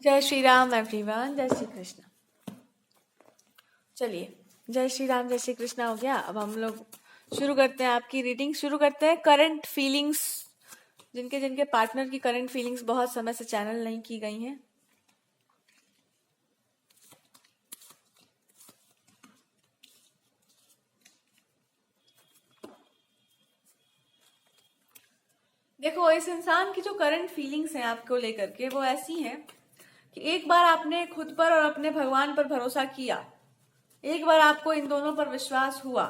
जय श्री राम एवरीवन, जय श्री कृष्ण। चलिए, जय श्री राम जय श्री कृष्ण हो गया। अब हम लोग शुरू करते हैं, आपकी रीडिंग शुरू करते हैं। करंट फीलिंग्स, जिनके जिनके पार्टनर की करंट फीलिंग्स बहुत समय से चैनल नहीं की गई हैं, देखो इस इंसान की जो करंट फीलिंग्स हैं आपको लेकर के, वो ऐसी हैं कि एक बार आपने खुद पर और अपने भगवान पर भरोसा किया, एक बार आपको इन दोनों पर विश्वास हुआ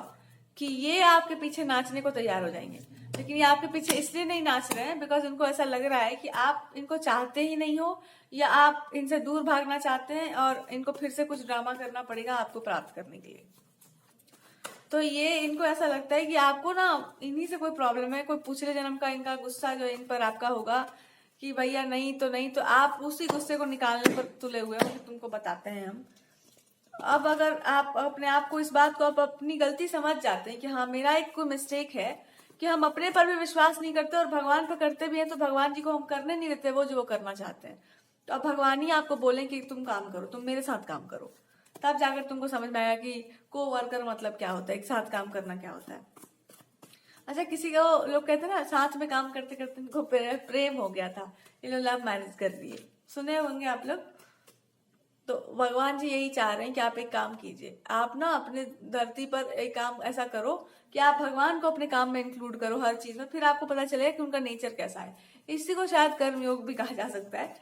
कि ये आपके पीछे नाचने को तैयार हो जाएंगे, लेकिन ये आपके पीछे इसलिए नहीं नाच रहे हैं बिकॉज उनको ऐसा लग रहा है कि आप इनको चाहते ही नहीं हो, या आप इनसे दूर भागना चाहते हैं और इनको फिर से कुछ ड्रामा करना पड़ेगा आपको प्राप्त करने के लिए। तो ये इनको ऐसा लगता है कि आपको ना इन्हीं से कोई प्रॉब्लम है, कोई पिछले जन्म का इनका गुस्सा जो इन पर आपका होगा कि भैया नहीं तो आप उसी गुस्से को निकालने पर तुले हुए हो कि तुमको बताते हैं हम। अब अगर आप अपने आप को, इस बात को आप अपनी गलती समझ जाते हैं कि हाँ मेरा एक कोई मिस्टेक है कि हम अपने पर भी विश्वास नहीं करते और भगवान पर करते भी हैं, तो भगवान जी को हम करने नहीं देते वो जो करना चाहते हैं। तो अब भगवान ही आपको बोलें कि तुम काम करो, तुम मेरे साथ काम करो, तब जाकर तुमको समझ में आएगा कि को वर्कर मतलब क्या होता है, एक साथ काम करना क्या होता है। अच्छा, किसी को लोग कहते हैं ना साथ में काम करते करते इनको प्रेम हो गया था, ये लोग लव मैरिज कर दिए, सुने होंगे आप लोग। तो भगवान जी यही चाह रहे हैं कि आप एक काम कीजिए, आप ना अपने धरती पर एक काम ऐसा करो कि आप भगवान को अपने काम में इंक्लूड करो हर चीज में, फिर आपको पता चलेगा कि उनका नेचर कैसा है। इसी को शायद कर्मयोग भी कहा जा सकता है,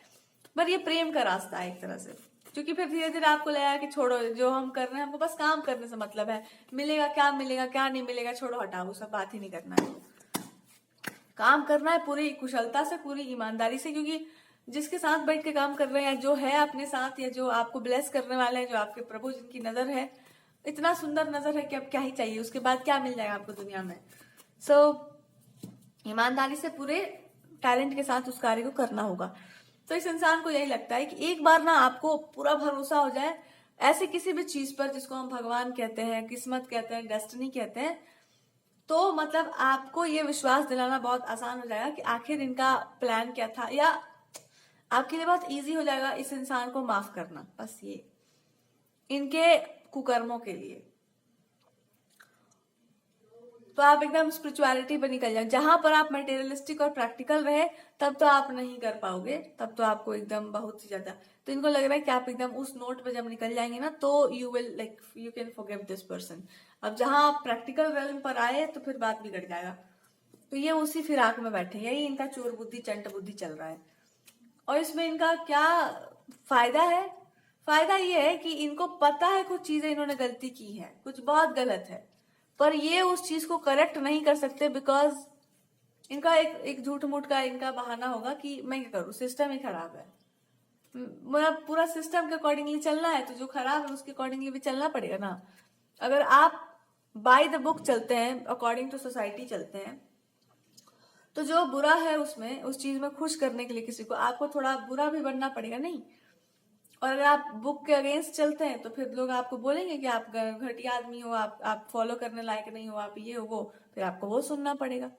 पर ये प्रेम का रास्ता है एक तरह से। क्योंकि फिर धीरे धीरे आपको लगेगा कि छोड़ो जो हम कर रहे हैं, हमको बस काम करने से मतलब है, मिलेगा क्या नहीं मिलेगा छोड़ो हटाओ, वो सब बात ही नहीं करना है। काम करना है पूरी कुशलता से, पूरी ईमानदारी से, क्योंकि जिसके साथ बैठ के काम कर रहे हैं, जो है अपने साथ, या जो आपको ब्लेस करने वाले हैं, जो आपके प्रभु जिनकी नजर है, इतना सुंदर नजर है कि अब क्या ही चाहिए, उसके बाद क्या मिल जाएगा आपको दुनिया में। ईमानदारी से पूरे टैलेंट के साथ उस कार्य को करना होगा। तो इस इंसान को यही लगता है कि एक बार ना आपको पूरा भरोसा हो जाए ऐसे किसी भी चीज पर जिसको हम भगवान कहते हैं, किस्मत कहते हैं, डेस्टिनी कहते हैं, तो मतलब आपको ये विश्वास दिलाना बहुत आसान हो जाएगा कि आखिर इनका प्लान क्या था, या आपके लिए बहुत इजी हो जाएगा इस इंसान को माफ करना, बस ये इनके कुकर्मों के लिए। तो आप एकदम स्पिरिचुअलिटी पर निकल जाए, जहां पर आप मटेरियलिस्टिक और प्रैक्टिकल रहे तब तो आप नहीं कर पाओगे, तब तो आपको एकदम बहुत ही ज्यादा, तो इनको लग रहा है कि आप एकदम उस नोट पे जब निकल जाएंगे ना, तो you will like you can forgive this person. अब जहां आप प्रैक्टिकल रेलम पर आए तो फिर बात बिगड़ जाएगा। तो ये उसी फिराक में बैठे, यही इनका चोर बुद्धि चंट बुद्धि चल रहा है। और इसमें इनका क्या फायदा है? फायदा ये है कि इनको पता है कुछ चीजें इन्होंने गलती की है, कुछ बहुत गलत है, पर ये उस चीज को करेक्ट नहीं कर सकते बिकॉज इनका एक झूठ मूठ का इनका बहाना होगा कि मैं क्या करूं, सिस्टम ही खराब है। मेरा पूरा सिस्टम के अकॉर्डिंगली चलना है, तो जो खराब है उसके अकॉर्डिंगली भी चलना पड़ेगा ना। अगर आप बाय द बुक चलते हैं, अकॉर्डिंग टू सोसाइटी चलते हैं, तो जो बुरा है उसमें, उस चीज में खुश करने के लिए किसी को आपको थोड़ा बुरा भी बनना पड़ेगा नहीं। और अगर आप बुक के अगेंस्ट चलते हैं तो फिर लोग आपको बोलेंगे कि आप घटिया आदमी हो, आप फॉलो करने लायक नहीं हो, आप ये हो वो, फिर आपको वो सुनना पड़ेगा।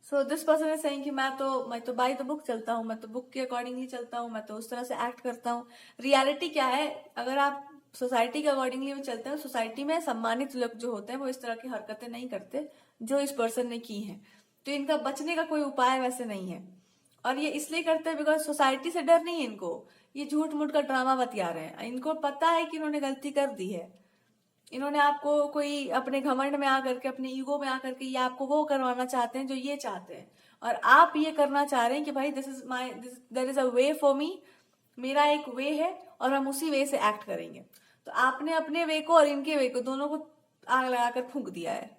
So this person is saying कि मैं तो बाय द बुक चलता हूँ, मैं तो बुक के अकॉर्डिंगली चलता हूँ, मैं तो उस तरह से एक्ट करता हूँ। रियलिटी क्या है, अगर आप सोसाइटी के अकॉर्डिंगली भी चलते हैं, सोसाइटी में सम्मानित लोग जो होते हैं वो इस तरह की हरकतें नहीं करते जो इस पर्सन ने की है। तो इनका बचने का कोई उपाय वैसे नहीं है, और ये इसलिए करते हैं बिकॉज सोसाइटी से डर नहीं है इनको, ये झूठ मूठ का ड्रामा बतिया रहे हैं। इनको पता है कि इन्होंने गलती कर दी है, इन्होंने आपको कोई अपने घमंड में आकर के, अपने ईगो में आकर के ये आपको वो करवाना चाहते हैं जो ये चाहते हैं, और आप ये करना चाह रहे हैं कि भाई this is my there is a way for me, मेरा एक वे है और हम उसी वे से एक्ट करेंगे। तो आपने अपने वे को और इनके वे को दोनों को आग लगाकर फूंक दिया है।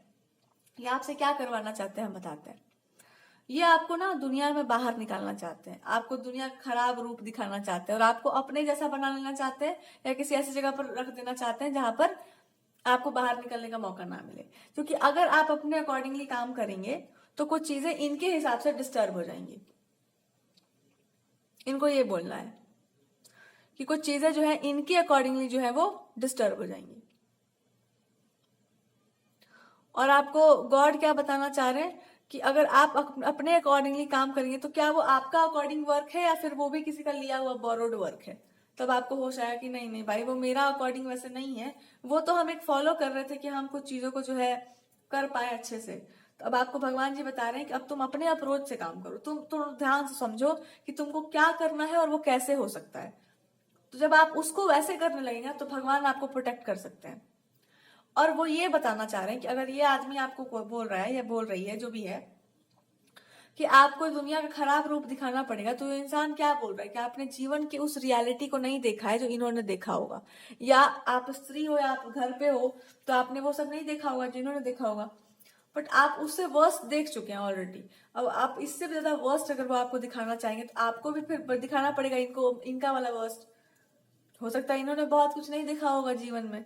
ये आपसे क्या करवाना चाहते हैं हम बताते हैं। ये आपको ना दुनिया में बाहर निकालना चाहते हैं, आपको दुनिया का खराब रूप दिखाना चाहते हैं और आपको अपने जैसा बना लेना चाहते हैं, या किसी ऐसी जगह पर रख देना चाहते हैं जहां पर आपको बाहर निकलने का मौका ना मिले। क्योंकि अगर आप अपने अकॉर्डिंगली काम करेंगे तो कुछ चीजें इनके हिसाब से डिस्टर्ब हो जाएंगी। इनको ये बोलना है कि कुछ चीजें जो है इनके अकॉर्डिंगली जो है वो डिस्टर्ब हो जाएंगी। और आपको गॉड क्या बताना चाह रहे हैं कि अगर आप अपने अकॉर्डिंगली काम करेंगे तो क्या वो आपका अकॉर्डिंग वर्क है या फिर वो भी किसी का लिया हुआ बोरोड वर्क है। तब आपको होश आया कि नहीं नहीं भाई, वो मेरा अकॉर्डिंग वैसे नहीं है, वो तो हम एक फॉलो कर रहे थे कि हम कुछ चीजों को जो है कर पाए अच्छे से। तो अब आपको भगवान जी बता रहे हैं कि अब तुम अपने अप्रोच से काम करो, तुम ध्यान से समझो कि तुमको क्या करना है और वो कैसे हो सकता है। तो जब आप उसको वैसे करने लगेंगे तो भगवान आपको प्रोटेक्ट कर सकते हैं। और वो ये बताना चाह रहे हैं कि अगर ये आदमी आपको कोई बोल रहा है या बोल रही है जो भी है कि आपको दुनिया का खराब रूप दिखाना पड़ेगा, तो ये इंसान क्या बोल रहा है कि आपने जीवन की उस रियलिटी को नहीं देखा है जो इन्होंने देखा होगा। या आप स्त्री हो या आप घर पे हो तो आपने वो सब नहीं देखा होगा जो इन्होंने देखा होगा, बट आप उससे वर्स्ट देख चुके हैं ऑलरेडी। अब आप इससे भी ज्यादा वर्स्ट अगर वो आपको दिखाना चाहेंगे तो आपको भी फिर दिखाना पड़ेगा इनको इनका वाला वर्स्ट। हो सकता है इन्होंने बहुत कुछ नहीं देखा होगा जीवन में,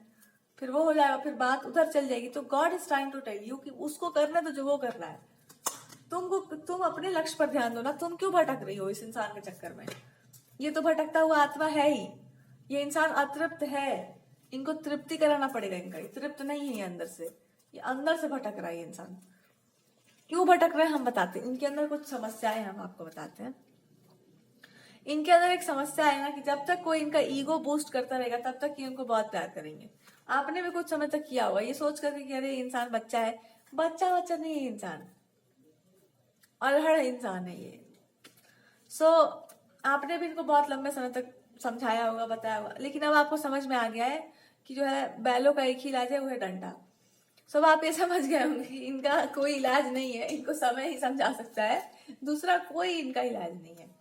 फिर वो हो जाएगा, फिर बात उधर चल जाएगी। तो God is trying to tell you कि उसको करना तो जो वो कर रहा है, तुम अपने लक्ष्य पर ध्यान दो ना। तुम क्यों भटक रही हो इस इंसान के चक्कर में। ये तो भटकता हुआ आत्मा है ही, ये इंसान अतृप्त है, इनको तृप्ति कराना पड़ेगा इनका। तृप्त नहीं है ये अंदर से, ये अंदर से भटक रहा है ये इंसान। क्यों भटक रहे हैं हम बताते हैं, इनके अंदर कुछ समस्याएं हम आपको बताते हैं। इनके अंदर एक समस्या है ना कि जब तक कोई इनका ईगो बूस्ट करता रहेगा तब तक ये उनको बहुत प्यार करेंगे। आपने भी कुछ समय तक किया होगा ये सोच करके कि अरे इंसान बच्चा है, बच्चा नहीं है इंसान, अल्हड़ इंसान है ये। आपने भी इनको बहुत लंबे समय तक समझाया होगा, बताया होगा, लेकिन अब आपको समझ में आ गया है कि जो है बैलों का एक ही इलाज है, वो है डंडा। सब आप ये समझ गए होंगे कि इनका कोई इलाज नहीं है, इनको समय ही समझा सकता है, दूसरा कोई इनका इलाज नहीं है।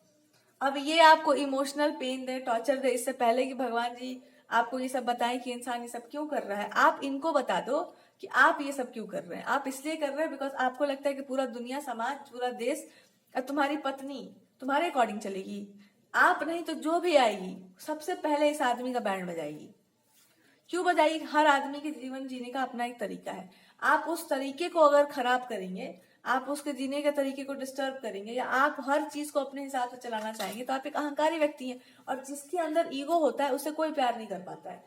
अब ये आपको इमोशनल पेन दे, टॉर्चर दे, इससे पहले कि भगवान जी आपको ये सब बताएं कि इंसान ये सब क्यों कर रहा है, आप इनको बता दो कि आप ये सब क्यों कर रहे हैं। आप इसलिए कर रहे हैं बिकॉज आपको लगता है कि पूरा दुनिया, समाज, पूरा देश और तुम्हारी पत्नी तुम्हारे अकॉर्डिंग चलेगी। आप नहीं तो जो भी आएगी सबसे पहले इस आदमी का बैंड बजाएगी। क्यों बजाएगी? हर आदमी के जीवन जीने का अपना एक तरीका है। आप उस तरीके को अगर खराब करेंगे, आप उसके जीने के तरीके को डिस्टर्ब करेंगे, या आप हर चीज को अपने हिसाब से चलाना चाहेंगे, तो आप एक अहंकारी व्यक्ति हैं। और जिसके अंदर ईगो होता है उसे कोई प्यार नहीं कर पाता है।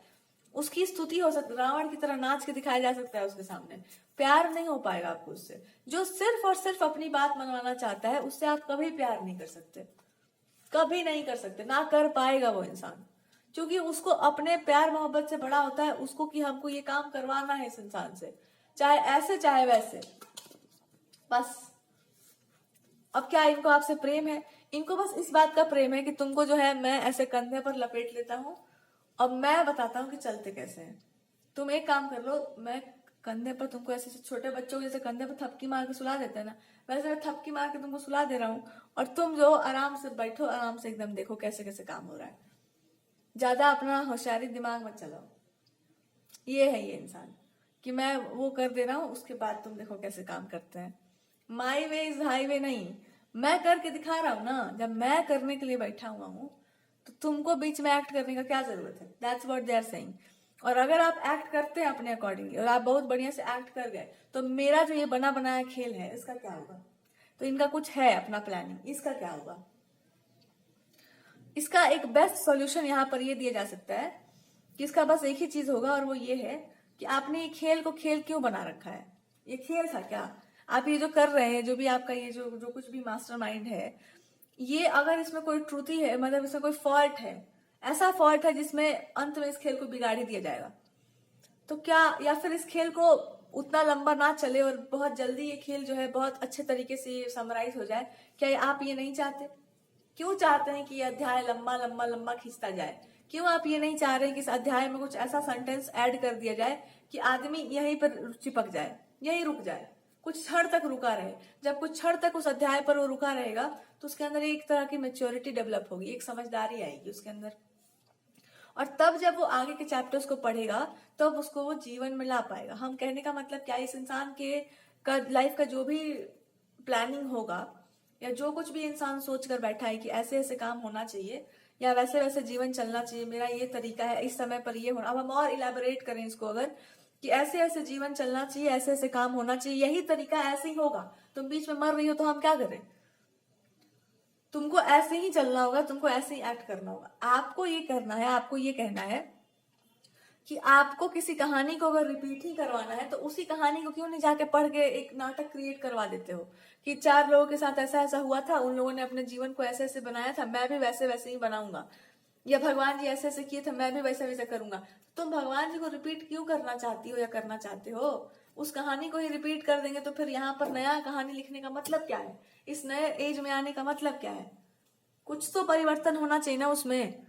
उसकी स्तुति हो सकती, रावण की तरह नाच के दिखाया जा सकता है उसके सामने, प्यार नहीं हो पाएगा आपको उससे। जो सिर्फ और सिर्फ अपनी बात मनवाना चाहता है उससे आप कभी प्यार नहीं कर सकते, कभी नहीं कर सकते, ना कर पाएगा वो इंसान। क्योंकि उसको अपने प्यार मोहब्बत से बड़ा होता है उसको कि हमको ये काम करवाना है इस इंसान से, चाहे ऐसे चाहे वैसे, बस। अब क्या इनको आपसे प्रेम है? इनको बस इस बात का प्रेम है कि तुमको जो है मैं ऐसे कंधे पर लपेट लेता हूँ और मैं बताता हूँ कि चलते कैसे हैं। तुम एक काम कर लो, मैं कंधे पर तुमको ऐसे छोटे बच्चों को जैसे कंधे पर थपकी मार के सुला देते हैं ना, वैसे मैं थपकी मार के तुमको सुला दे रहा हूँ और तुम जो आराम से बैठो, आराम से एकदम देखो कैसे कैसे काम हो रहा है। ज्यादा अपना होशियारी दिमाग मत चलाओ। ये है ये इंसान कि मैं वो कर दे रहा हूँ, उसके बाद तुम देखो कैसे काम करते हैं। माई वे इज हाईवे नहीं, मैं करके दिखा रहा हूं ना। जब मैं करने के लिए बैठा हुआ हूं तो तुमको बीच में एक्ट करने का क्या जरूरत है? That's what they are saying. और अगर आप एक्ट करते हैं अपने अकॉर्डिंगली और आप बहुत बढ़िया से एक्ट कर गए तो मेरा जो ये बना बनाया खेल है इसका क्या होगा? तो इनका कुछ है अपना प्लानिंग, इसका क्या होगा? इसका एक बेस्ट सॉल्यूशन यहाँ पर ये दिया जा सकता है कि इसका बस एक ही चीज होगा और वो ये है कि आपने ये खेल को खेल क्यों बना रखा है? ये खेल था क्या? आप ये जो कर रहे हैं, जो भी आपका ये जो जो कुछ भी मास्टरमाइंड है, ये अगर इसमें कोई त्रुटि है, मतलब इसमें कोई फॉल्ट है, ऐसा फॉल्ट है जिसमें अंत में इस खेल को बिगाड़ ही दिया जाएगा, तो क्या, या फिर इस खेल को उतना लंबा ना चले और बहुत जल्दी ये खेल जो है बहुत अच्छे तरीके से समराइज हो जाए, क्या आप ये नहीं चाहते? क्यों चाहते हैं कि ये अध्याय लंबा लंबा लंबा खींचता जाए? क्यों आप ये नहीं चाह रहे कि इस अध्याय में कुछ ऐसा सेंटेंस ऐड कर दिया जाए कि आदमी यहीं पर चिपक जाए, यहीं रुक जाए, कुछ क्षण तक रुका रहे? जब कुछ क्षण तक उस अध्याय पर वो रुका रहेगा तो उसके अंदर एक तरह की मेच्योरिटी डेवलप होगी, एक समझदारी आएगी उसके अंदर, और तब जब वो आगे के चैप्टर्स को पढ़ेगा तब उसको वो जीवन में ला पाएगा। हम कहने का मतलब क्या, इस इंसान के का लाइफ का जो भी प्लानिंग होगा या जो कुछ भी इंसान सोच कर बैठा है कि ऐसे ऐसे काम होना चाहिए या वैसे वैसे जीवन चलना चाहिए, मेरा ये तरीका है, इस समय पर ये होना। अब हम और इलेबोरेट करें इसको अगर कि ऐसे ऐसे जीवन चलना चाहिए, ऐसे ऐसे काम होना चाहिए, यही तरीका ऐसे ही होगा। तुम बीच में मर रही हो तो हम क्या करें? तुमको ऐसे ही चलना होगा, तुमको ऐसे ही एक्ट करना होगा। आपको ये करना है, आपको ये कहना है कि आपको किसी कहानी को अगर रिपीट ही करवाना है तो उसी कहानी को क्यों नहीं जाके पढ़ के एक नाटक क्रिएट करवा देते हो कि 4 लोगों के साथ ऐसा ऐसा हुआ था, उन लोगों ने अपने जीवन को ऐसे ऐसे बनाया था, मैं भी वैसे वैसे ही बनाऊंगा, या भगवान जी ऐसे ऐसे किए थे, मैं भी वैसे वैसे करूंगा। तुम भगवान जी को रिपीट क्यों करना चाहती हो या करना चाहते हो? उस कहानी को ही रिपीट कर देंगे तो फिर यहाँ पर नया कहानी लिखने का मतलब क्या है? इस नए एज में आने का मतलब क्या है? कुछ तो परिवर्तन होना चाहिए ना उसमें।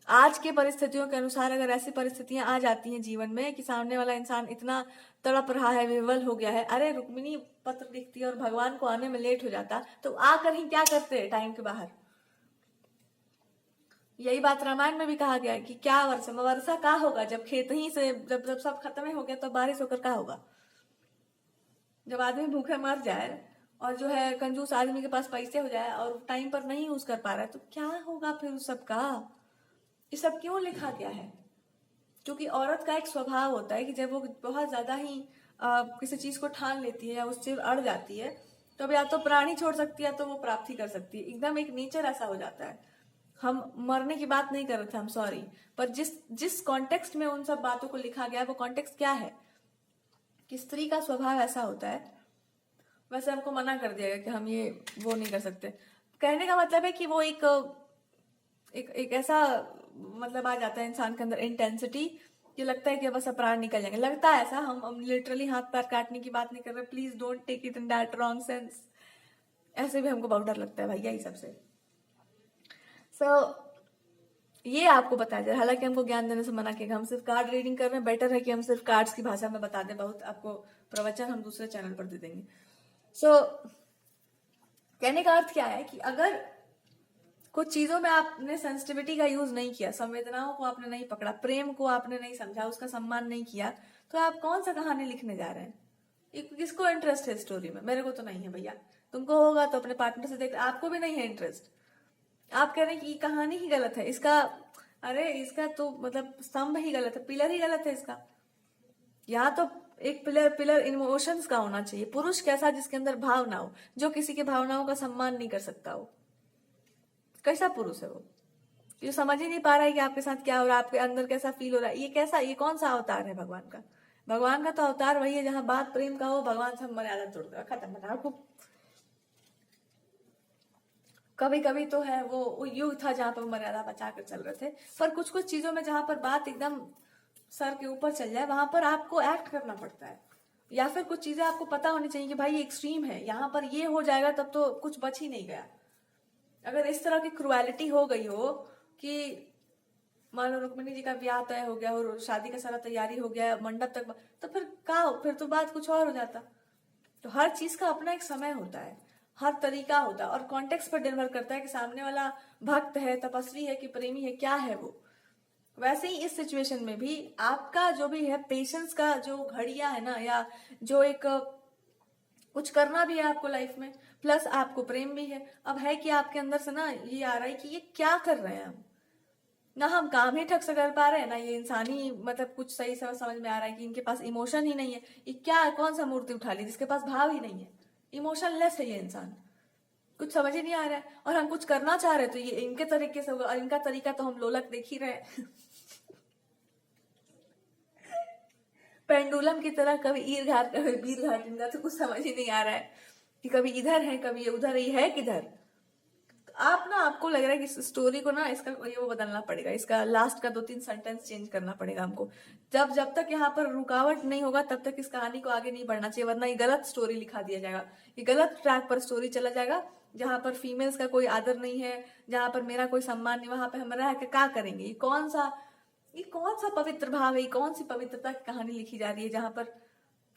आज के परिस्थितियों के अनुसार अगर ऐसी परिस्थितियां आ जाती हैं जीवन में कि सामने वाला इंसान इतना तड़प रहा है, विवल हो गया है, अरे रुक्मिणी पत्र लिखती है और भगवान को आने में लेट हो जाता तो आकर ही क्या करते टाइम के बाहर? यही बात रामायण में भी कहा गया है कि क्या वर्षा का होगा जब खेत ही से जब जब सब खत्म हो गया तो बारिश होकर का होगा? जब आदमी भूखे मर जाए और जो है कंजूस आदमी के पास पैसे हो जाए और टाइम पर नहीं यूज कर पा रहा है तो क्या होगा फिर उस सब का? ये सब क्यों लिखा गया है? क्योंकि औरत का एक स्वभाव होता है कि जब वो बहुत ज्यादा ही किसी चीज को ठान लेती है या उस चीज अड़ जाती है तो अब या तो प्राण ही छोड़ सकती है तो वो प्राप्ति कर सकती है। एकदम एक नेचर ऐसा हो जाता है। हम मरने की बात नहीं कर रहे थे, हम सॉरी, पर जिस जिस कॉन्टेक्स्ट में उन सब बातों को लिखा गया वो कॉन्टेक्स्ट क्या है कि स्त्री का स्वभाव ऐसा होता है। वैसे हमको मना कर दिया गया कि हम ये वो नहीं कर सकते। कहने का मतलब है कि वो एक ऐसा मतलब आ जाता है इंसान के अंदर इंटेंसिटी कि लगता है कि बस अब प्राण निकल जाएंगे। लगता है ऐसा, हम लिटरली हाथ पैर काटने की बात नहीं कर रहे, please don't take it in that wrong sense. ऐसे भी हमको बहुत डर लगता है भैया ये सबसे। ये आपको बताया जाए, हालांकि हमको ज्ञान देने से मना किया, हम सिर्फ कार्ड रीडिंग कर रहे हैं, बेटर है कि हम सिर्फ कार्ड्स की भाषा में बता दें। बहुत आपको प्रवचन हम दूसरे चैनल पर दे देंगे। कहने का अर्थ क्या है कि अगर कुछ चीजों में आपने सेंसिटिविटी का यूज नहीं किया, संवेदनाओं को आपने नहीं पकड़ा, प्रेम को आपने नहीं समझा, उसका सम्मान नहीं किया, तो आप कौन सा कहानी लिखने जा रहे हैं? किसको इंटरेस्ट है स्टोरी में? मेरे को तो नहीं है भैया। तुमको होगा तो अपने पार्टनर से देख, आपको भी नहीं है इंटरेस्ट। आप कह रहे हैं कि कहानी ही गलत है इसका, अरे इसका तो मतलब स्तंभ ही गलत है, पिलर ही गलत है इसका। यहाँ तो एक पिलर इमोशंस का होना चाहिए। पुरुष कैसा? जिसके अंदर भाव ना हो, जो किसी के भावनाओं का सम्मान नहीं कर सकता हो। कैसा पुरुष है वो? जो समझ ही नहीं पा रहा है कि आपके साथ क्या हो रहा है, आपके अंदर कैसा फील हो रहा है। ये कैसा, ये कौन सा अवतार है भगवान का? भगवान का तो अवतार वही है जहां बात प्रेम का हो, भगवान से मर्यादा तोड़ दो, खत्म बना। कभी कभी तो है वो युग था जहां पर मर्यादा बचा कर चल रहे थे, पर कुछ कुछ चीजों में जहां पर बात एकदम सर के ऊपर चल जाए वहां पर आपको एक्ट करना पड़ता है। या फिर कुछ चीजें आपको पता होनी चाहिए कि भाई ये एक्सट्रीम है, यहाँ पर ये हो जाएगा तब तो कुछ बच ही नहीं गया। अगर इस तरह की क्रुएलिटी हो गई हो कि मान लो रुक्मिणी जी का ब्याह तय हो गया और शादी का सारा तैयारी हो गया, मंडप तक, तो फिर तो बात कुछ और हो जाता। तो हर चीज का अपना एक समय होता है, हर तरीका होता है और कॉन्टेक्स्ट पर निर्भर करता है कि सामने वाला भक्त है, तपस्वी है कि प्रेमी है, क्या है वो। वैसे ही इस सिचुएशन में भी आपका जो भी है पेशेंस का जो घड़िया है ना, या जो एक कुछ करना भी है आपको लाइफ में, प्लस आपको प्रेम भी है। अब है कि आपके अंदर से ना ये आ रहा है कि ये क्या कर रहे हैं हम, ना हम काम ही ठग से कर पा रहे हैं, ना ये इंसानी मतलब कुछ सही से समझ में आ रहा है कि इनके पास इमोशन ही नहीं है। ये क्या, कौन सा मूर्ति उठा ली जिसके पास भाव ही नहीं है, इमोशनलेस है ये इंसान, कुछ समझ ही नहीं आ रहा है। और हम कुछ करना चाह रहे तो ये इनके तरीके से होगा, और इनका तरीका तो हम लोलक देख ही रहे हैं। पेंडुलम की तरह कभी ईर घाट कभी बीर घाट, इनका तो कुछ समझ ही नहीं आ रहा है कि कभी इधर है कभी उधर, ही है किधर। आप ना, आपको लग रहा है कि इस स्टोरी को ना इसका ये वो बदलना पड़ेगा, इसका लास्ट का 2-3 सेंटेंस चेंज करना पड़ेगा हमको। जब तक यहाँ पर रुकावट नहीं होगा तब तक इस कहानी को आगे नहीं बढ़ना चाहिए, वरना ये गलत स्टोरी लिखा दिया जाएगा, ये गलत ट्रैक पर स्टोरी चला जाएगा, जहां पर फीमेल्स का कोई आदर नहीं है, जहां पर मेरा कोई सम्मान नहीं, वहां पे हम रह के क्या करेंगे? ये कौन सा पवित्र भाव है, ये कौन सी पवित्रता की कहानी लिखी जा रही है जहां पर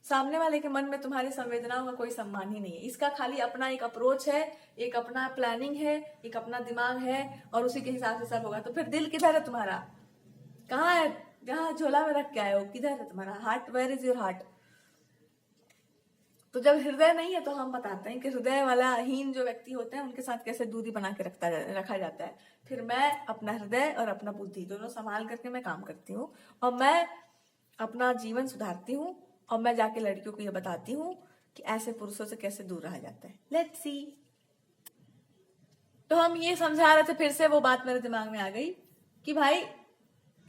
सामने वाले के मन में तुम्हारी संवेदनाओं का कोई सम्मान ही नहीं है। इसका खाली अपना एक अप्रोच है, एक अपना प्लानिंग है, एक अपना दिमाग है, और उसी के हिसाब से सब होगा। तो फिर दिल किधर है तुम्हारा? कहाँ है? जहाँ झोला में रख के आए हो, किधर है तुम्हारा heart? Where is your heart? तो जब हृदय नहीं है तो हम बताते हैं कि हृदय वाला हीन जो व्यक्ति होते हैं उनके साथ कैसे दूरी बना के रखा जाता है। फिर मैं अपना हृदय और अपना बुद्धि दोनों संभाल करके मैं काम करती हूँ, और मैं अपना जीवन सुधारती हूँ, और मैं जाके लड़कियों को ये बताती हूँ कि ऐसे पुरुषों से कैसे दूर रहा जाता है। Let's see. तो हम ये समझा रहे थे, फिर से वो बात मेरे दिमाग में आ गई कि भाई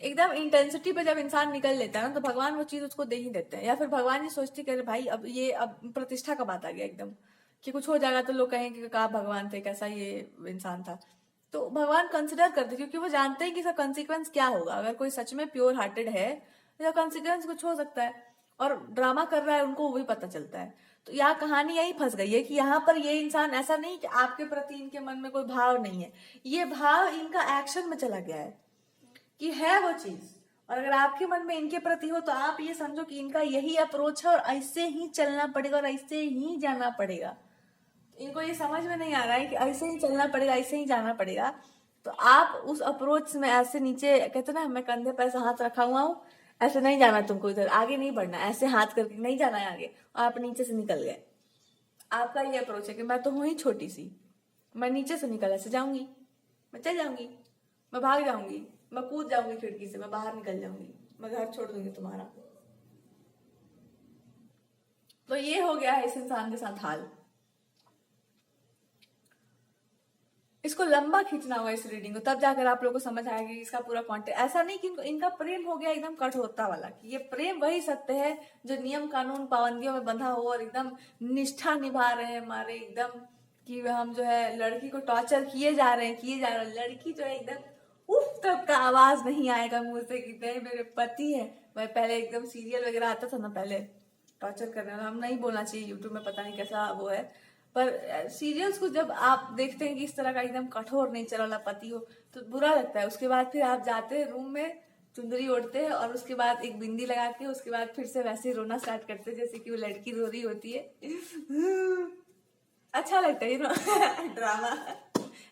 एकदम इंटेंसिटी पे जब इंसान निकल लेता है ना, तो भगवान वो चीज उसको दे ही देते हैं। या फिर भगवान ये सोचते कि अरे भाई अब प्रतिष्ठा का बात आ गया एकदम, कि कुछ हो जाएगा तो लोग कहेंगे कि कहाँ भगवान थे, कैसा ये इंसान था। तो भगवान कंसिडर करते, क्योंकि वो जानते हैं कि इसका कंसिक्वेंस क्या होगा। अगर कोई सच में प्योर हार्टेड है तो कंसिक्वेंस कुछ हो सकता है, और ड्रामा कर रहा है उनको वो भी पता चलता है। तो यहाँ कहानी यही फंस गई है कि यहाँ पर ये इंसान ऐसा नहीं कि आपके प्रति इनके मन में कोई भाव नहीं है, ये भाव इनका एक्शन में चला गया है कि है वो चीज। और अगर आपके मन में इनके प्रति हो तो आप ये समझो कि इनका यही अप्रोच है और ऐसे ही चलना पड़ेगा और ऐसे ही जाना पड़ेगा। इनको ये समझ में नहीं आ रहा है कि ऐसे ही चलना पड़ेगा, ऐसे ही जाना पड़ेगा। तो आप उस अप्रोच में ऐसे नीचे, कहते ना मैं कंधे पर ऐसा हाथ रखा हुआ हूँ, ऐसे नहीं जाना तुमको, इधर आगे नहीं बढ़ना, ऐसे हाथ करके नहीं जाना है आगे, और आप नीचे से निकल गए। आपका ये अप्रोच है कि मैं तो हूं ही छोटी सी, मैं नीचे से निकल ऐसे जाऊंगी, मैं चल जाऊंगी, मैं भाग जाऊंगी, मैं कूद जाऊंगी खिड़की से, मैं बाहर निकल जाऊंगी, मैं घर छोड़ दूंगी तुम्हारा। तो ये हो गया है इस इंसान के साथ हाल। इसको लंबा खींचना होगा इस रीडिंग को, तब जाकर आप लोगों को समझ आएगा कि इसका पूरा कॉन्टेक्स्ट। ऐसा नहीं कि इनका प्रेम हो गया एकदम कठोरता वाला, कि ये प्रेम वही सत्य है जो नियम कानून पाबंदियों में बंधा हो और एकदम निष्ठा निभा रहे हैं हमारे, एकदम कि हम जो है लड़की को टॉर्चर किए जा रहे हैं, लड़की जो है एकदम उफ तक का आवाज नहीं आएगा मुंह से कि नहीं मेरे पति है। मैं पहले एकदम सीरियल वगैरह आता था ना, पहले टॉर्चर करने वाला, हम नहीं बोलना चाहिए यूट्यूब में, पता नहीं कैसा वो है, पर सीरियल्स को जब आप देखते हैं कि इस तरह का एकदम कठोर नेचर वाला पति हो तो बुरा लगता है। उसके बाद फिर आप जाते हैं रूम में, चुंदरी ओढ़ते हैं और उसके बाद एक बिंदी लगा के उसके बाद फिर से वैसे ही रोना स्टार्ट करते हैं जैसे कि वो लड़की रो रही होती है। अच्छा लगता है ड्रामा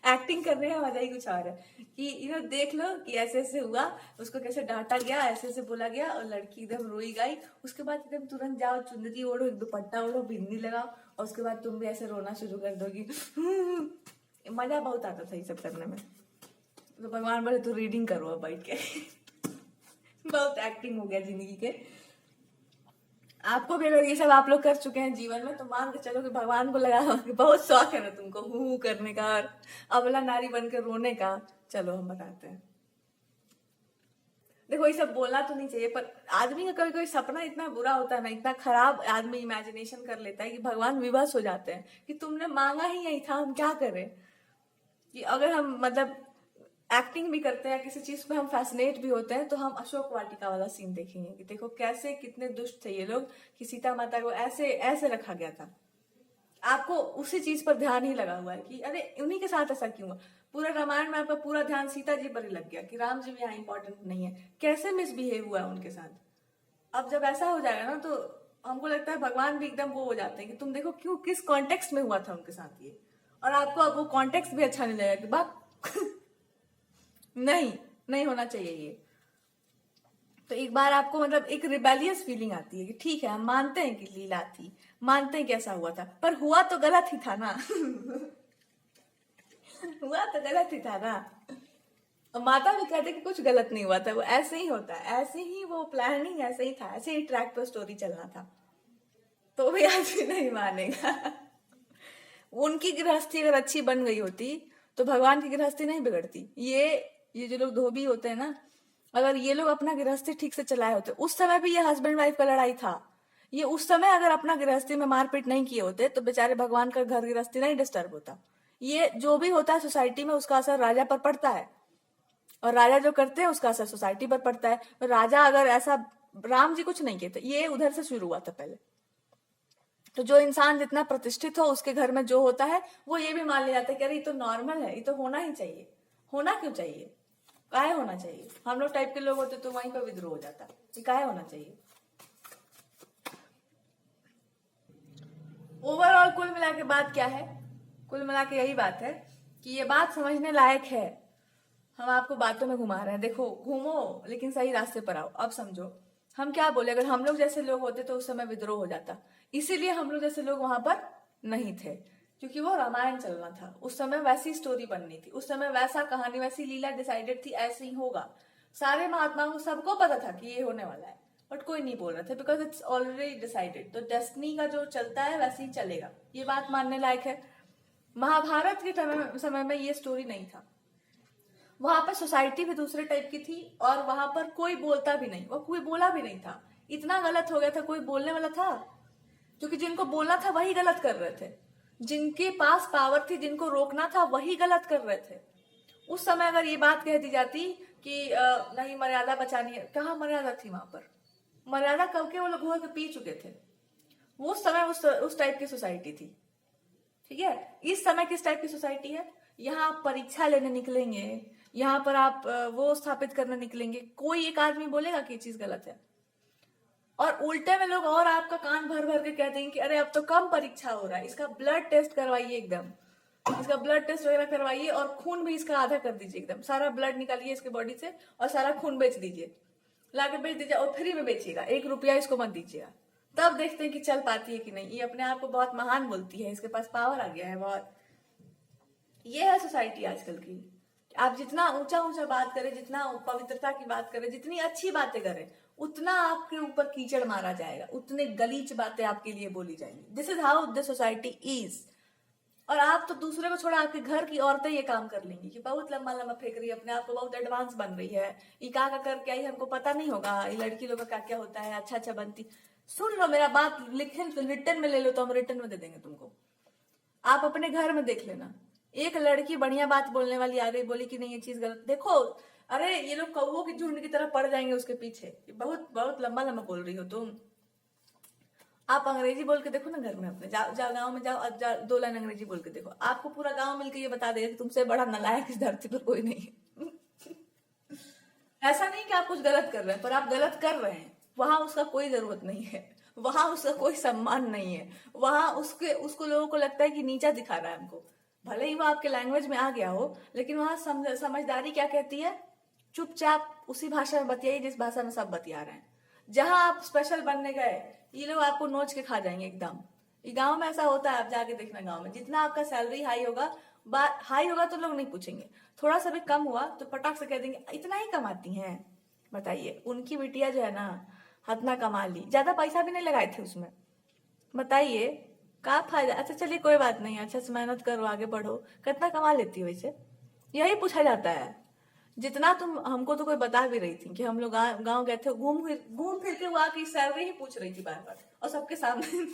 एक्टिंग करने का मजा ही कुछ और है कि देख लो कि ऐसे ऐसे हुआ, उसको कैसे डांटा गया, ऐसे ऐसे बोला गया, और लड़की एकदम रोई गई। उसके बाद एकदम तुरंत जाओ, चुंदरी ओढ़ो, एक दुपट्टा ओढ़ो, बिंदी लगाओ, और उसके बाद तुम भी ऐसे रोना शुरू कर दोगी। मजा बहुत आता था ये सब करने में। तो भगवान बोले तू रीडिंग करो अब बैठ के। बहुत एक्टिंग हो गया जिंदगी के। आपको भी अगर ये सब आप लोग कर चुके हैं जीवन में तो मान के चलो कि भगवान को लगा कि बहुत शौक है ना तुमको हु करने का और अबला नारी बनकर रोने का। चलो हम बताते हैं। देखो ये सब बोलना तो नहीं चाहिए, पर आदमी का कभी कभी सपना इतना बुरा होता है ना, इतना खराब आदमी इमेजिनेशन कर लेता है कि भगवान विवश हो जाते हैं कि तुमने मांगा ही यही था, हम क्या करें। कि अगर हम मतलब एक्टिंग भी करते हैं, किसी चीज पे हम फैसिनेट भी होते हैं, तो हम अशोक वाटिका वाला सीन देखेंगे कि देखो कैसे कितने दुष्ट थे ये लोग कि सीता माता को ऐसे ऐसे रखा गया था। आपको उसी चीज पर ध्यान ही लगा हुआ है कि अरे उन्हीं के साथ ऐसा क्यों हुआ। पूरा रामायण में आपका पूरा ध्यान सीता जी पर ही लग गया कि राम जी भी यहाँ इंपॉर्टेंट नहीं है, कैसे मिसबिहेव हुआ है उनके साथ। अब जब ऐसा हो जाएगा ना तो हमको लगता है भगवान भी एकदम वो हो जाते हैं कि तुम देखो क्यों किस कॉन्टेक्स्ट में हुआ था उनके साथ ये, और आपको अब वो कॉन्टेक्स्ट भी अच्छा नहीं लगेगा कि बात नहीं नहीं होना चाहिए ये। तो एक बार आपको मतलब एक रिबेलियस फीलिंग आती है कि ठीक है हम मानते हैं कि लीला थी, मानते हैं कि ऐसा हुआ था, पर हुआ तो गलत ही था ना। हुआ तो गलत ही था ना। और माता भी कहते कि कुछ गलत नहीं हुआ था, वो ऐसे ही होता है, ऐसे ही वो प्लानिंग ऐसे ही था, ऐसे ही ट्रैक पर स्टोरी चलना था। तो भी आदमी नहीं मानेगा। उनकी गृहस्थी अगर अच्छी बन गई होती तो भगवान की गृहस्थी नहीं बिगड़ती। ये जो लोग धोबी होते हैं ना, अगर ये लोग अपना गृहस्थी ठीक से चलाए होते, उस समय भी ये हस्बैंड वाइफ का लड़ाई था, ये उस समय अगर अपना गृहस्थी में मारपीट नहीं किए होते तो बेचारे भगवान का घर गृहस्थी नहीं डिस्टर्ब होता। ये जो भी होता है सोसाइटी में उसका असर राजा पर पड़ता है, और राजा जो करते हैं उसका असर सोसाइटी पर पड़ता है। तो राजा अगर ऐसा, राम जी कुछ नहीं किए थे, ये उधर से शुरू हुआ था पहले। तो जो इंसान जितना प्रतिष्ठित हो उसके घर में जो होता है वो ये भी मान लिया जाता है कि अरे ये तो नॉर्मल है, ये तो होना ही चाहिए। होना क्यों चाहिए, काहे होना चाहिए। हम लोग टाइप के लोग होते तो वहीं पर विद्रोह हो जाता, ये काहे होना चाहिए। ओवरऑल कुल मिला के बात क्या है, कुल मिला के यही बात है कि ये बात समझने लायक है। हम आपको बातों में घुमा रहे हैं, देखो घूमो लेकिन सही रास्ते पर आओ। अब समझो हम क्या बोले, अगर हम लोग जैसे लोग होते तो उस समय विद्रोह हो जाता। इसीलिए हम लोग जैसे लोग वहां पर नहीं थे, क्योंकि वो रामायण चलना था, उस समय वैसी स्टोरी बननी थी, उस समय वैसा कहानी वैसी लीला डिसाइडेड थी, ऐसे ही होगा। सारे महात्माओं को सबको पता था कि ये होने वाला है, बट कोई नहीं बोल रहे थे बिकॉज इट्स ऑलरेडी डिसाइडेड। तो डेस्टिनी का जो चलता है वैसे ही चलेगा, ये बात मानने लायक है। महाभारत के समय में ये स्टोरी नहीं था। वहां पर सोसाइटी भी दूसरे टाइप की थी और वहां पर कोई बोलता भी नहीं, वो कोई बोला भी नहीं था। इतना गलत हो गया था, कोई बोलने वाला था? क्योंकि जिनको बोलना था वही गलत कर रहे थे, जिनके पास पावर थी, जिनको रोकना था वही गलत कर रहे थे। उस समय अगर ये बात कह दी जाती कि नहीं मर्यादा बचानी है, कहाँ मर्यादा थी वहां पर? मर्यादा कब के वो लोग घोल के पी चुके थे। वो उस समय उस टाइप की सोसाइटी थी। ठीक है, इस समय किस टाइप की सोसाइटी है? यहाँ आप परीक्षा लेने निकलेंगे, यहाँ पर आप वो स्थापित करने निकलेंगे, कोई एक आदमी बोलेगा कि ये चीज गलत है? और उल्टे में लोग और आपका कान भर भर के कह देंगे कि अरे अब तो कम परीक्षा हो रहा है, इसका ब्लड टेस्ट करवाइए, एकदम इसका ब्लड टेस्ट वगैरह करवाइए और खून भी इसका आधा कर दीजिए, एकदम सारा ब्लड निकालिए इसके बॉडी से और सारा खून बेच दीजिए, लाके बेच दीजिए और फ्री में बेचिएगा, 1 रुपया इसको मत दीजिएगा। तब देखते हैं कि चल पाती है कि नहीं। ये अपने आप को बहुत महान बोलती है, इसके पास पावर आ गया है बहुत। ये है सोसाइटी आजकल की। आप जितना ऊंचा ऊंचा बात करें, जितना पवित्रता की बात करें, जितनी अच्छी बातें करें, उतना आपके ऊपर कीचड़ मारा जाएगा, उतने गलीच बातें आपके लिए बोली जाएंगी। This is how the society is. और आप तो दूसरे को छोड़ा, आपके घर की औरतें ये काम कर लेंगी कि बहुत लंबा लंबा फेंक रही है, अपने आप को बहुत एडवांस बन रही है, ये क्या करके आई हमको पता नहीं होगा, ये लड़की लोग का क्या क्या होता है, अच्छा अच्छा बनती। सुन लो मेरा बात, रिटर्न में ले लो तो हम रिटर्न में दे देंगे तुमको। आप अपने घर में देख लेना, एक लड़की बढ़िया बात बोलने वाली आ गई, बोली कि नहीं ये चीज गलत, देखो अरे ये लोग कौवों की झुंड की तरह पड़ जाएंगे उसके पीछे। बहुत बहुत लंबा लंबा बोल रही हो तुम। आप अंग्रेजी बोल के देखो ना घर में अपने, जाओ जाओ गाँव में जाओ, 2 लाइन अंग्रेजी बोल के देखो, आपको पूरा गाँव मिलकर ये बता देगा कि तुमसे बड़ा नालायक इस धरती पर कोई नहीं है। ऐसा नहीं कि आप कुछ गलत कर रहे हैं, पर आप गलत कर रहे हैं, वहां उसका कोई जरूरत नहीं है, वहां उसका कोई सम्मान नहीं है, वहां उसको लोगों को लगता है कि नीचा दिखा रहा है हमको। भले ही वो आपके लैंग्वेज में आ गया हो, लेकिन वहां समझदारी क्या कहती है? चुपचाप उसी भाषा में बतियाइए जिस भाषा में सब बतिया रहे हैं। जहां आप स्पेशल बनने गए, ये लोग आपको नोच के खा जाएंगे एकदम। ये गांव में ऐसा होता है, आप जाके देखना गांव में, जितना आपका सैलरी हाई होगा, हाई होगा तो लोग नहीं पूछेंगे, थोड़ा सा भी कम हुआ तो पटाख से कह देंगे इतना ही कमाती हैं। बताइए, उनकी बिटिया जो है ना, हतना कमा ली, ज्यादा पैसा भी नहीं लगाए थे उसमें। बताइए क्या फायदा? अच्छा चलिए कोई बात नहीं, अच्छा से मेहनत करो, आगे बढ़ो, कितना कमा लेती हो वैसे, यही पूछा जाता है। जितना तुम हमको तो कोई बता भी रही थी कि हम लोग गाँव गए थे, घूम फिर के वो आके सैलरी ही पूछ रही थी बार बार और सबके सामने।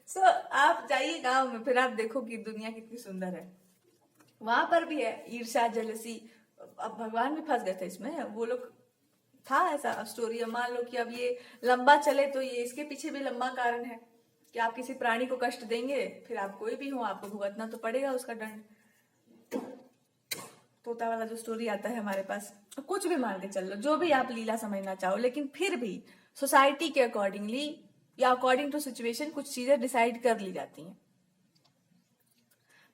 सो आप जाइए गांव में, फिर आप देखो कि दुनिया कितनी सुंदर है। वहां पर भी है ईर्ष्या, जेलसी। अब भगवान भी फंस गए थे इसमें, वो लोग था ऐसा स्टोरी। मान लो कि अब ये लंबा चले तो ये इसके पीछे भी लंबा कारण है कि आप किसी प्राणी को कष्ट देंगे, फिर आप कोई भी हो, आपको भुगतना तो पड़ेगा उसका दंड। तोता वाला जो स्टोरी आता है हमारे पास, कुछ भी मान के चल लो, जो भी आप लीला समझना चाहो, लेकिन फिर भी सोसाइटी के अकॉर्डिंगली या अकॉर्डिंग टू सिचुएशन कुछ चीजें डिसाइड कर ली जाती हैं।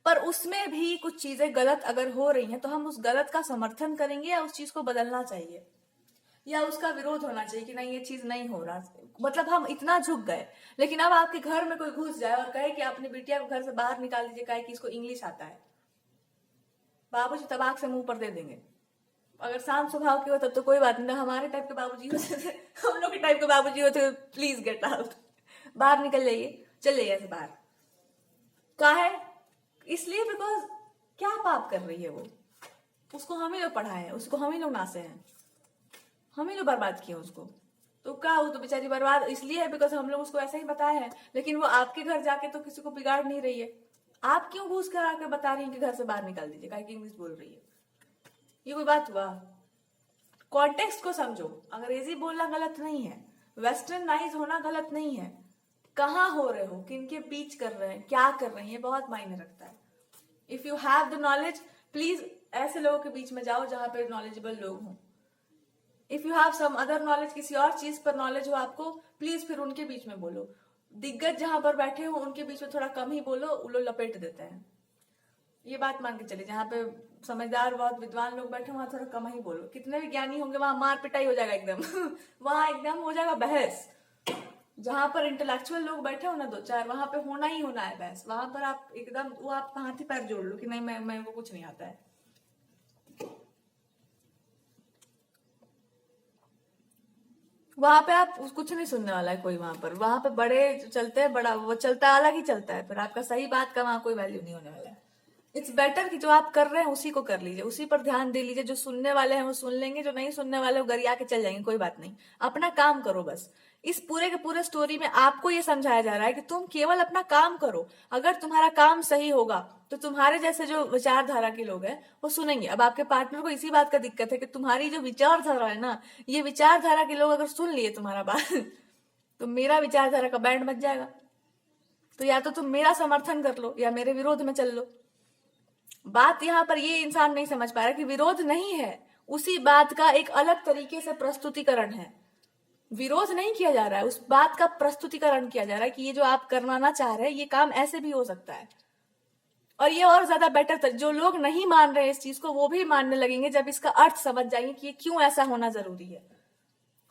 पर उसमें भी कुछ चीजें गलत अगर हो रही हैं तो हम उस गलत का समर्थन करेंगे या उस चीज को बदलना चाहिए या उसका विरोध होना चाहिए कि नहीं ये चीज नहीं हो रहा। मतलब हम इतना झुक गए। लेकिन अब आपके घर में कोई घुस जाए और कहे कि अपनी बिटिया को घर से बाहर निकाल दीजिए, कहे कि इसको इंग्लिश आता है, बाबूजी तबाक से मुंह पर दे देंगे। अगर शांत स्वभाव के हो तब तो कोई बात नहीं, हमारे टाइप के बाबूजी होते थे, हम लोग के टाइप के बाबूजी होते, प्लीज गेट आउट, बाहर निकल जाइए, चल जाइए ऐसे बाहर। क्या है? इसलिए बिकॉज क्या पाप कर रही है वो, उसको हम ही लोग पढ़ाए हैं, उसको हम ही लोग नासे हैं, हम ही लोग बर्बाद किए उसको। तो क्या हो, तो बेचारी बर्बाद इसलिए है बिकॉज हम लोग उसको ऐसा ही बताया है। लेकिन वो आपके घर जाके तो किसी को बिगाड़ नहीं रही है। आप क्यों घूस कर आके बता रही हैं कि घर से बाहर निकाल दीजिए, काहे कि इंग्लिश बोल रही है? ये कोई बात हुआ? कॉन्टेक्स्ट को समझो। अंग्रेजी बोलना गलत नहीं है, वेस्टर्नाइज होना गलत नहीं है, कहाँ हो रहे हो, किनके बीच कर रहे हैं, क्या कर रहे हैं, ये बहुत मायने रखता है। If you have the knowledge, please ऐसे लोगों के बीच में जाओ जहां पे नॉलेजेबल लोग हों। If you have some other knowledge, किसी और चीज पर नॉलेज हो आपको, प्लीज फिर उनके बीच में बोलो। दिग्गज जहां पर बैठे हो उनके बीच में थोड़ा कम ही बोलो, वो लोग लपेट देते हैं। ये बात मान के चलिए, जहां पे समझदार बहुत विद्वान लोग बैठे वहां थोड़ा कम ही बोलो। कितने भी ज्ञानी होंगे वहां मार पिटाई हो जाएगा एकदम। वहां एकदम हो जाएगा बहस। जहां पर इंटेलेक्चुअल लोग बैठे हो ना 2-4, वहां पे होना ही होना है बहस। वहां पर आप एकदम वो आप हाथी पैर जोड़ लो कि नहीं मैं वो कुछ नहीं आता है। वहां पे आप कुछ नहीं सुनने वाला है कोई। वहां पे बड़े चलते हैं, बड़ा वो चलता है, अलग ही चलता है, फिर आपका सही बात का वहां कोई वैल्यू नहीं होने वाला है। इट्स बेटर कि जो आप कर रहे हैं उसी को कर लीजिए, उसी पर ध्यान दे लीजिए। जो सुनने वाले हैं वो सुन लेंगे, जो नहीं सुनने वाले वो गरिया के चल जाएंगे, कोई बात नहीं। अपना काम करो बस। इस पूरे के पूरे स्टोरी में आपको ये समझाया जा रहा है कि तुम केवल अपना काम करो। अगर तुम्हारा काम सही होगा तो तुम्हारे जैसे जो विचारधारा के लोग हैं वो सुनेंगे। अब आपके पार्टनर को इसी बात का दिक्कत है कि तुम्हारी जो विचारधारा है ना, ये विचारधारा के लोग अगर सुन लिए तुम्हारा बात तो मेरा विचारधारा का बैंड बज जाएगा। तो या तो तुम मेरा समर्थन कर लो या मेरे विरोध में चल लो। बात यहाँ पर ये इंसान नहीं समझ पा रहा कि विरोध नहीं है, उसी बात का एक अलग तरीके से प्रस्तुतिकरण है। विरोध नहीं किया जा रहा है, उस बात का प्रस्तुतिकरण किया जा रहा है कि ये जो आप करवाना चाह रहे हैं ये काम ऐसे भी हो सकता है। और ये और ज्यादा बेटर जो लोग नहीं मान रहे इस चीज को वो भी मानने लगेंगे जब इसका अर्थ समझ जाएंगे कि ये क्यों ऐसा होना जरूरी है।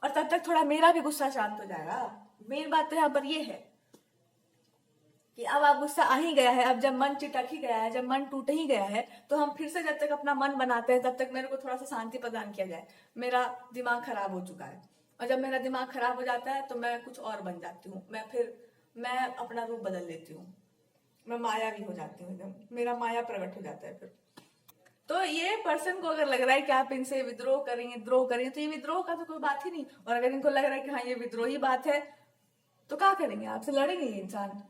और तब तक थोड़ा मेरा भी गुस्सा शांत हो जाएगा। मेन बात तो यहाँ पर ये है कि अब आप गुस्सा आ ही गया है, अब जब मन चिटक ही गया है, जब मन टूट ही गया है, तो हम फिर से जब तक अपना मन बनाते हैं तब तक मेरे को थोड़ा सा शांति प्रदान किया जाए। मेरा दिमाग खराब हो चुका है और जब मेरा दिमाग खराब हो जाता है तो मैं कुछ और बन जाती हूँ। मैं अपना रूप बदल लेती हूँ, मैं माया भी हो जाती हूँ, एकदम मेरा माया प्रकट हो जाता है फिर। तो ये पर्सन को अगर लग रहा है कि आप इनसे विद्रोह करेंगे द्रोह करेंगे तो ये विद्रोह का तो कोई बात ही नहीं। और अगर इनको लग रहा है कि हाँ ये विद्रोही बात है तो क्या करेंगे, आपसे लड़ेंगे ये इंसान।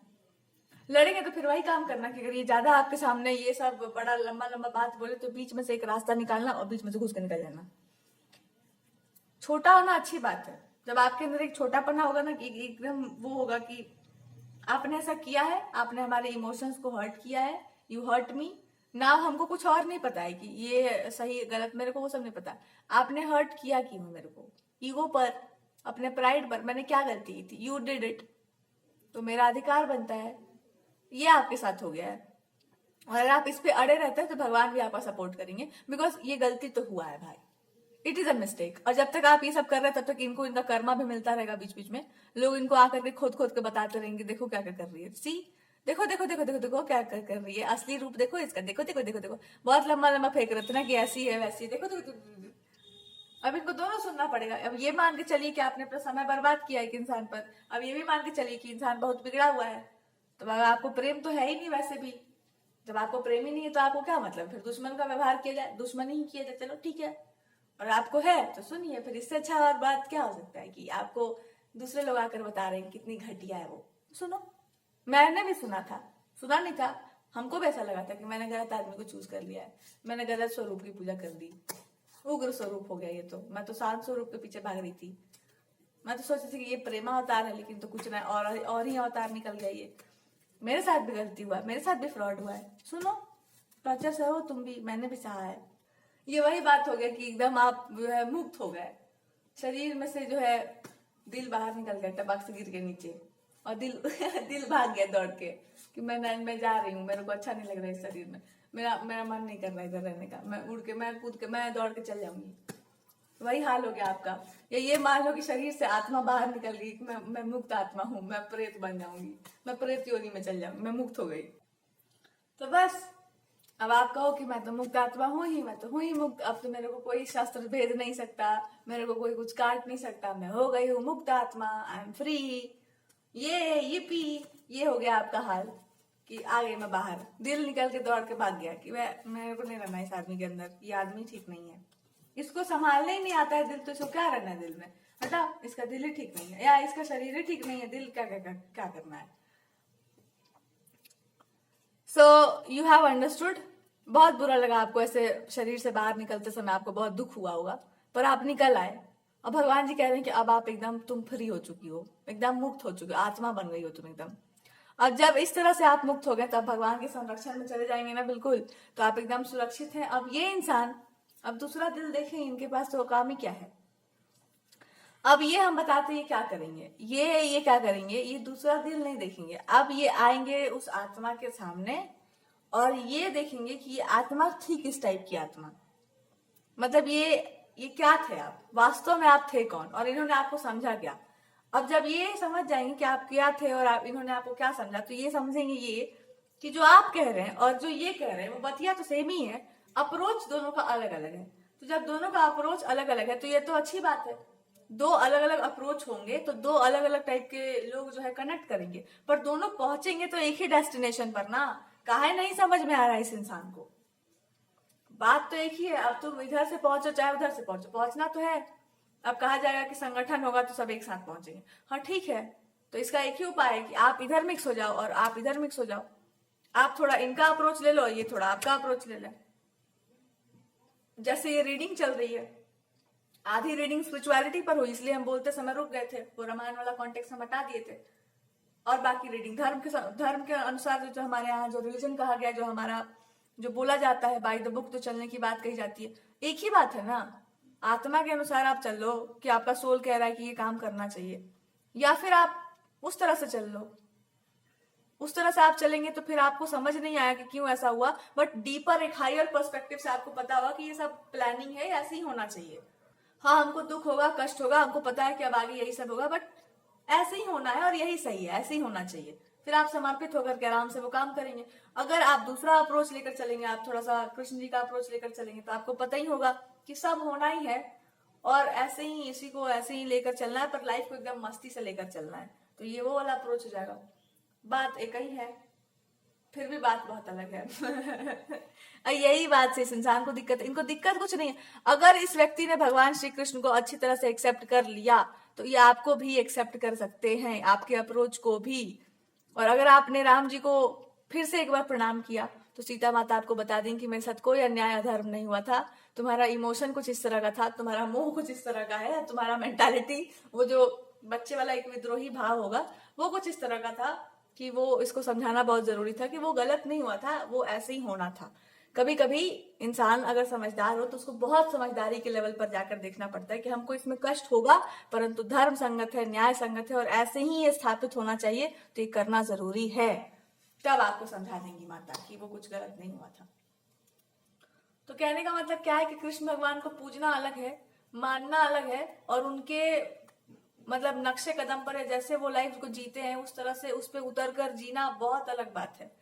लड़ेंगे तो फिर वही काम करना कि अगर ये ज्यादा आपके सामने ये सब बड़ा लंबा लंबा बात बोले तो बीच में से एक रास्ता निकालना और बीच में से घुस के निकल जाना। छोटा होना अच्छी बात है। जब आपके अंदर एक छोटापना होगा ना कि एकदम वो होगा कि आपने ऐसा किया है, आपने हमारे इमोशंस को हर्ट किया है, यू हर्ट मी ना। हमको कुछ और नहीं पता है कि ये सही गलत, मेरे को वो सब नहीं पता। आपने हर्ट किया क्यों मेरे को, ईगो पर, अपने प्राइड पर मैंने क्या गलती की थी, यू डिड इट, तो मेरा अधिकार बनता है। ये आपके साथ हो गया है और अगर आप इस पे अड़े रहते हैं तो भगवान भी आपका सपोर्ट करेंगे, बिकॉज ये गलती तो हुआ है भाई, इट इज अ मिस्टेक। और जब तक आप ये सब कर रहे हैं तब तक इनको इनका कर्मा भी मिलता रहेगा। बीच बीच में लोग इनको आकर के खोद खोद के बताते रहेंगे, देखो क्या क्या कर रही है, सी देखो देखो देखो देखो देखो क्या कर रही है, असली रूप देखो इसका, देखो देखो देखो देखो। बहुत लंबा लंबा फेंक रहे थे ना कि ऐसी है वैसी है, देखो देखो देखो। अब इनको दोनों सुनना पड़ेगा। अब ये मान के चलिए कि आपने अपना समय बर्बाद किया एक इंसान पर, अब ये भी मान के चलिए कि इंसान बहुत बिगड़ा हुआ है। तो अगर आपको प्रेम तो है ही नहीं वैसे भी, जब आपको प्रेम ही नहीं है तो आपको क्या मतलब फिर दुश्मन का व्यवहार किया जाए, दुश्मन ही किया जाए, चलो ठीक है। और आपको है तो सुनिए, फिर इससे अच्छा और बात क्या हो सकता है कि आपको दूसरे लोग आकर बता रहे हैं कितनी घटिया है वो। सुनो, मैंने भी सुना था, सुना नहीं था, हमको भी ऐसा लगा था कि मैंने गलत आदमी को चूज कर लिया है, मैंने गलत स्वरूप की पूजा कर दी, उग्र स्वरूप हो गया ये तो। मैं तो शांत स्वरूप के पीछे भाग रही थी, मैं तो सोची थी कि ये प्रेमा अवतार है, लेकिन तो कुछ ना और ही अवतार निकल गया ये। मेरे साथ भी गलती हुआ, मेरे साथ भी फ्रॉड हुआ है। सुनो, टॉर्चर सहो तुम भी, मैंने भी सहा है। ये वही बात हो गया कि एकदम आप जो है मुक्त हो गए, शरीर में से जो है दिल बाहर निकल गया टबाक से गिर के नीचे, और दिल दिल भाग गया दौड़ के कि मैं जा रही हूँ, मेरे को अच्छा नहीं लग रहा है इस शरीर में, मेरा मेरा मन नहीं कर रहा इधर रहने का, मैं उड़ के मैं कूद के मैं दौड़ के चल जाऊंगी। वही हाल हो गया आपका। या ये मान लो कि शरीर से आत्मा बाहर निकल गई कि मैं मुक्त आत्मा हूँ, मैं प्रेत बन जाऊंगी, मैं प्रेत योनि में चल जाऊंगी, मैं मुक्त हो गई। तो बस अब आप कहो कि मैं तो मुक्त आत्मा हूं ही, मैं तो हूं ही मुक्त, अब तो मेरे को कोई शास्त्र भेद नहीं सकता, मेरे को कोई कुछ काट नहीं सकता, मैं हो गई हूँ मुक्त आत्मा, आई एम फ्री, ये पी। ये हो गया आपका हाल कि आ गई मैं बाहर, दिल निकल के दौड़ के भाग गया कि मेरे को नहीं रहना इस आदमी के अंदर, ये आदमी ठीक नहीं है, इसको संभालने ही नहीं आता है दिल, तो इसको क्या रहना है दिल में, हटा, इसका दिल ही ठीक नहीं है, या इसका शरीर ही ठीक नहीं है, दिल क्या क्या क्या, क्या करना है। So you have understood. बहुत बुरा लगा आपको ऐसे शरीर से बाहर निकलते समय, आपको बहुत दुख हुआ होगा, पर आप निकल आए। अब भगवान जी कह रहे हैं कि अब आप एकदम तुम फ्री हो चुकी हो, एकदम मुक्त हो चुकी हो, आत्मा बन गई हो तुम एकदम। अब जब इस तरह से आप मुक्त हो गए तब भगवान के संरक्षण में चले जाएंगे ना, बिल्कुल, तो आप एकदम सुरक्षित हैं। अब ये इंसान अब दूसरा दिल देखें, इनके पास तो काम ही क्या है। अब ये हम बताते हैं क्या करेंगे, ये क्या करेंगे, ये दूसरा दिल नहीं देखेंगे। अब ये आएंगे उस आत्मा के सामने और ये देखेंगे कि ये आत्मा थी किस टाइप की आत्मा, मतलब ये क्या थे आप, वास्तव में आप थे कौन, और इन्होंने आपको समझा क्या। अब जब ये समझ जाएंगे कि आप क्या थे और आप इन्होंने आपको क्या समझा, तो ये समझेंगे ये कि जो आप कह रहे हैं और जो ये कह रहे हैं वो बतिया तो सेम ही है, अप्रोच दोनों का अलग अलग है। तो जब दोनों का अप्रोच अलग अलग है तो ये तो अच्छी बात है, दो अलग अलग अप्रोच होंगे तो दो अलग अलग टाइप के लोग जो है कनेक्ट करेंगे, पर दोनों पहुंचेंगे तो एक ही डेस्टिनेशन पर ना, काहे नहीं समझ में आ रहा है इस इंसान को? बात तो एक ही है, अब तुम इधर से पहुंचो चाहे उधर से पहुंचो, पहुंचना तो है। अब कहा जाएगा कि संगठन होगा तो सब एक साथ पहुंचेंगे, हाँ ठीक है, तो इसका एक ही उपाय है कि आप इधर मिक्स हो जाओ और आप इधर मिक्स हो जाओ। आप थोड़ा इनका अप्रोच ले लो, ये थोड़ा आपका अप्रोच ले लें। जैसे ये रीडिंग चल रही है, आधी रीडिंग स्पिरिचुअलिटी पर हुई, इसलिए हम बोलते समय रुक गए थे, वो रामायण वाला कॉन्टेक्स्ट हम हटा दिए थे। और बाकी रीडिंग धर्म के अनुसार जो हमारे यहाँ जो रिलीजन कहा गया, जो हमारा जो बोला जाता है बाय द बुक, तो चलने की बात कही जाती है, एक ही बात है ना। आत्मा के अनुसार आप चल लो कि आपका सोल कह रहा है कि ये काम करना चाहिए, या फिर आप उस तरह से चल लो। उस तरह से आप चलेंगे तो फिर आपको समझ नहीं आया कि क्यों ऐसा हुआ, बट डीपर एक हायर पर्सपेक्टिव से आपको पता होगा कि ये सब प्लानिंग है, ऐसे ही होना चाहिए। हाँ, हमको दुख होगा, कष्ट होगा, हमको पता है कि अब आगे यही सब होगा, बट ऐसे ही होना है और यही सही है, ऐसे ही होना चाहिए। फिर आप समर्पित होकर के आराम से वो काम करेंगे। अगर आप दूसरा अप्रोच लेकर चलेंगे, आप थोड़ा सा कृष्ण जी का अप्रोच लेकर चलेंगे, तो आपको पता ही होगा कि सब होना ही है और ऐसे ही इसी को ऐसे ही लेकर चलना है, पर लाइफ को एकदम मस्ती से लेकर चलना है। तो ये वो वाला अप्रोच हो जाएगा। बात एक ही है, फिर भी बात बहुत अलग है। यही बात से इस इंसान को दिक्कत है। इनको दिक्कत कुछ नहीं है। अगर इस व्यक्ति ने भगवान श्री कृष्ण को अच्छी तरह से एक्सेप्ट कर लिया तो ये आपको भी एक्सेप्ट कर सकते हैं, आपके अप्रोच को भी। और अगर आपने राम जी को फिर से एक बार प्रणाम किया तो सीता माता आपको बता देंगी कि मेरे साथ कोई अन्याय अधर्म नहीं हुआ था, तुम्हारा इमोशन कुछ इस तरह का था, तुम्हारा मोह कुछ इस तरह का है, तुम्हारा मेंटालिटी, वो जो बच्चे वाला एक विद्रोही भाव होगा, वो कुछ इस तरह का था कि वो इसको समझाना बहुत जरूरी था कि वो गलत नहीं हुआ था, वो ऐसे ही होना था। कभी कभी इंसान अगर समझदार हो तो उसको बहुत समझदारी के लेवल पर जाकर देखना पड़ता है कि हमको इसमें कष्ट होगा, परंतु धर्म संगत है, न्याय संगत है और ऐसे ही ये स्थापित होना चाहिए, तो ये करना जरूरी है। तब आपको समझा देंगी माता कि वो कुछ गलत नहीं हुआ था। तो कहने का मतलब क्या है कि कृष्ण भगवान को पूजना अलग है, मानना अलग है, और उनके मतलब नक्शे कदम पर है, जैसे वो लाइफ को जीते हैं उस तरह से उस पर उतर कर जीना बहुत अलग बात है।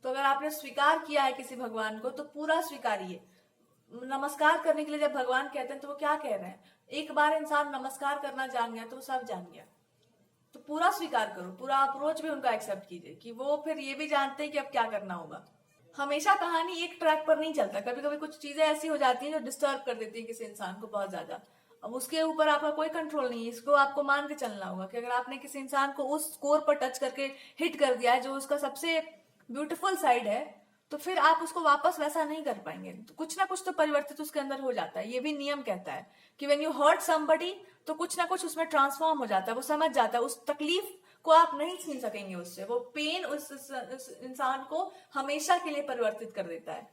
तो अगर आपने स्वीकार किया है किसी भगवान को तो पूरा स्वीकारिए। नमस्कार करने के लिए जब भगवान कहते हैं तो वो क्या कह रहे हैं? एक बार इंसान नमस्कार करना जान गया तो वो सब जान गया। तो पूरा स्वीकार करो, पूरा अप्रोच भी उनका एक्सेप्ट कीजिए कि वो फिर ये भी जानते हैं कि अब क्या करना होगा। हमेशा कहानी एक ट्रैक पर नहीं चलता, कभी कभी कुछ चीजें ऐसी हो जाती हैं जो डिस्टर्ब कर देती है किसी इंसान को बहुत ज्यादा। अब उसके ऊपर आपका कोई कंट्रोल नहीं है, इसको आपको मान के चलना होगा कि अगर आपने किसी इंसान को उस स्कोर पर टच करके हिट कर दिया है जो उसका सबसे ब्यूटीफुल साइड है, तो फिर आप उसको वापस वैसा नहीं कर पाएंगे। तो कुछ ना कुछ तो परिवर्तित उसके अंदर हो जाता है। ये भी नियम कहता है कि व्हेन यू हर्ट समबडी तो कुछ ना कुछ उसमें ट्रांसफॉर्म हो जाता है, वो समझ जाता है। उस तकलीफ को आप नहीं छीन सकेंगे उससे, वो पेन उस इंसान को हमेशा के लिए परिवर्तित कर देता है।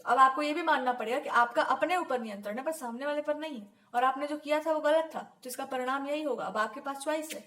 अब आपको ये भी मानना पड़ेगा कि आपका अपने ऊपर नियंत्रण है, पर सामने वाले पर नहीं है, और आपने जो किया था वो गलत था, तो इसका परिणाम यही होगा। अब आपके पास चॉइस है।